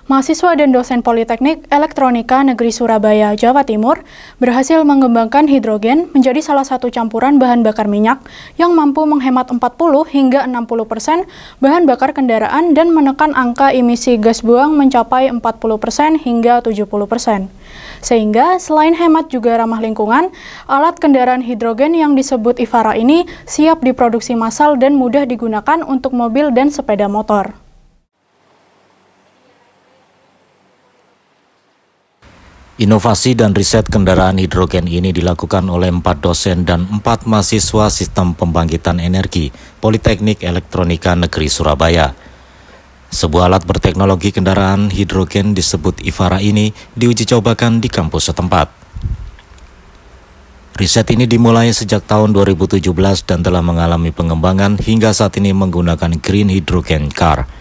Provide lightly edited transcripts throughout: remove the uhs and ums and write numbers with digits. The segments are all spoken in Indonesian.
Mahasiswa dan dosen Politeknik Elektronika Negeri Surabaya, Jawa Timur berhasil mengembangkan hidrogen menjadi salah satu campuran bahan bakar minyak yang mampu menghemat 40 hingga 60% bahan bakar kendaraan dan menekan angka emisi gas buang mencapai 40% hingga 70%. Sehingga selain hemat juga ramah lingkungan, alat kendaraan hidrogen yang disebut IFARA ini siap diproduksi massal dan mudah digunakan untuk mobil dan sepeda motor. Inovasi dan riset kendaraan hidrogen ini dilakukan oleh 4 dosen dan 4 mahasiswa Sistem Pembangkitan Energi Politeknik Elektronika Negeri Surabaya. Sebuah alat berteknologi kendaraan hidrogen disebut IFARA ini diuji cobakan di kampus setempat. Riset ini dimulai sejak tahun 2017 dan telah mengalami pengembangan hingga saat ini menggunakan Green Hydrogen Car.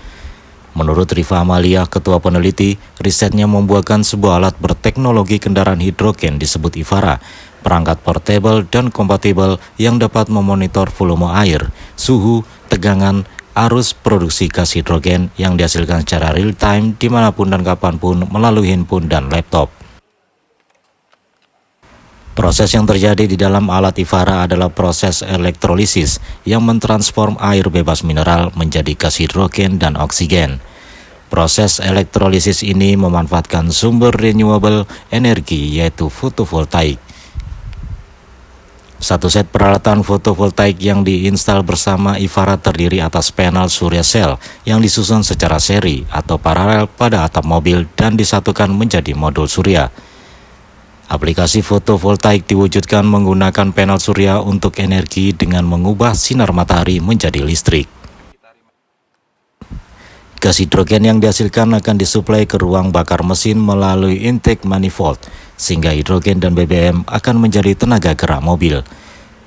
Menurut Rifa Amalia, ketua peneliti, risetnya membuahkan sebuah alat berteknologi kendaraan hidrogen disebut IFARA, perangkat portable dan kompatibel yang dapat memonitor volume air, suhu, tegangan, arus produksi gas hidrogen yang dihasilkan secara real-time dimanapun dan kapanpun melalui handphone dan laptop. Proses yang terjadi di dalam alat IFARA adalah proses elektrolisis yang mentransform air bebas mineral menjadi gas hidrogen dan oksigen. Proses elektrolisis ini memanfaatkan sumber renewable energi yaitu fotovoltaik. Satu set peralatan fotovoltaik yang diinstal bersama IFARA terdiri atas panel surya sel yang disusun secara seri atau paralel pada atap mobil dan disatukan menjadi modul surya. Aplikasi fotovoltaik diwujudkan menggunakan panel surya untuk energi dengan mengubah sinar matahari menjadi listrik. Gas hidrogen yang dihasilkan akan disuplai ke ruang bakar mesin melalui intake manifold, sehingga hidrogen dan BBM akan menjadi tenaga gerak mobil.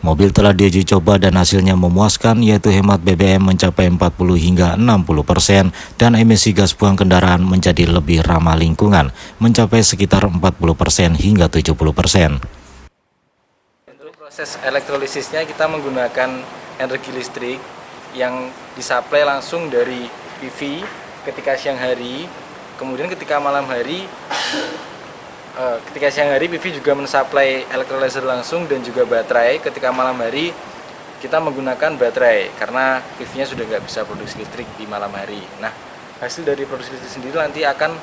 Mobil telah diuji coba dan hasilnya memuaskan, yaitu hemat BBM mencapai 40 hingga 60% dan emisi gas buang kendaraan menjadi lebih ramah lingkungan, mencapai sekitar 40% hingga 70%. Untuk proses elektrolisisnya kita menggunakan energi listrik yang disuplai langsung dari PV ketika siang hari, kemudian ketika malam hari PV juga mensuplai elektrolyzer langsung dan juga baterai. Ketika malam hari kita menggunakan baterai karena PV-nya sudah nggak bisa produksi listrik di malam hari. Nah, hasil dari produksi listrik sendiri nanti akan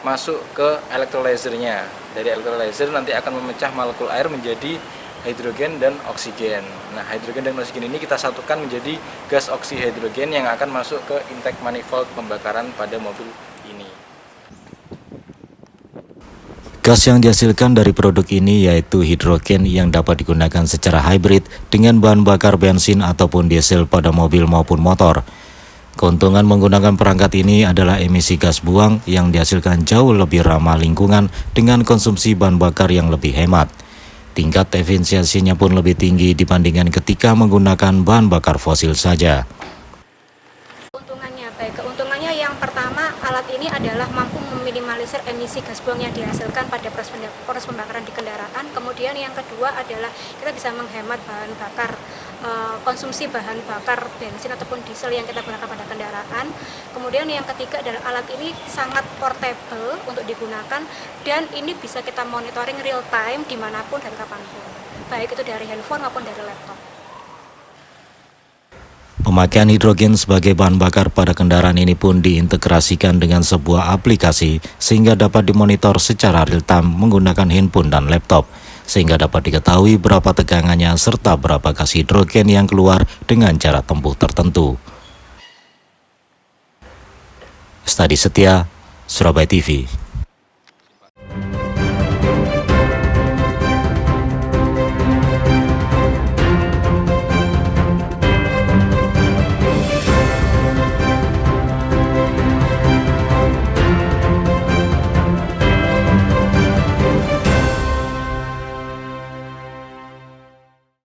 masuk ke elektrolyzernya. Dari elektrolyzer nanti akan memecah molekul air menjadi hidrogen dan oksigen. Nah, hidrogen dan oksigen ini kita satukan menjadi gas oksihidrogen yang akan masuk ke intake manifold pembakaran pada mobil ini. Gas yang dihasilkan dari produk ini yaitu hidrogen yang dapat digunakan secara hybrid dengan bahan bakar bensin ataupun diesel pada mobil maupun motor. Keuntungan menggunakan perangkat ini adalah emisi gas buang yang dihasilkan jauh lebih ramah lingkungan dengan konsumsi bahan bakar yang lebih hemat. Tingkat efisiensinya pun lebih tinggi dibandingkan ketika menggunakan bahan bakar fosil saja. Keuntungannya yang pertama, alat ini adalah mampu meminimalisir emisi gas buang yang dihasilkan pada proses pembakaran di kendaraan. Kemudian yang kedua adalah kita bisa menghemat bahan bakar, konsumsi bahan bakar bensin ataupun diesel yang kita gunakan pada kendaraan. Kemudian yang ketiga adalah alat ini sangat portable untuk digunakan dan ini bisa kita monitoring real time dimanapun dan kapanpun, baik itu dari handphone maupun dari laptop. Pemakaian hidrogen sebagai bahan bakar pada kendaraan ini pun diintegrasikan dengan sebuah aplikasi sehingga dapat dimonitor secara real time menggunakan handphone dan laptop, sehingga dapat diketahui berapa tegangannya serta berapa gas hidrogen yang keluar dengan jarak tempuh tertentu. Stadi Setia, Surabaya TV.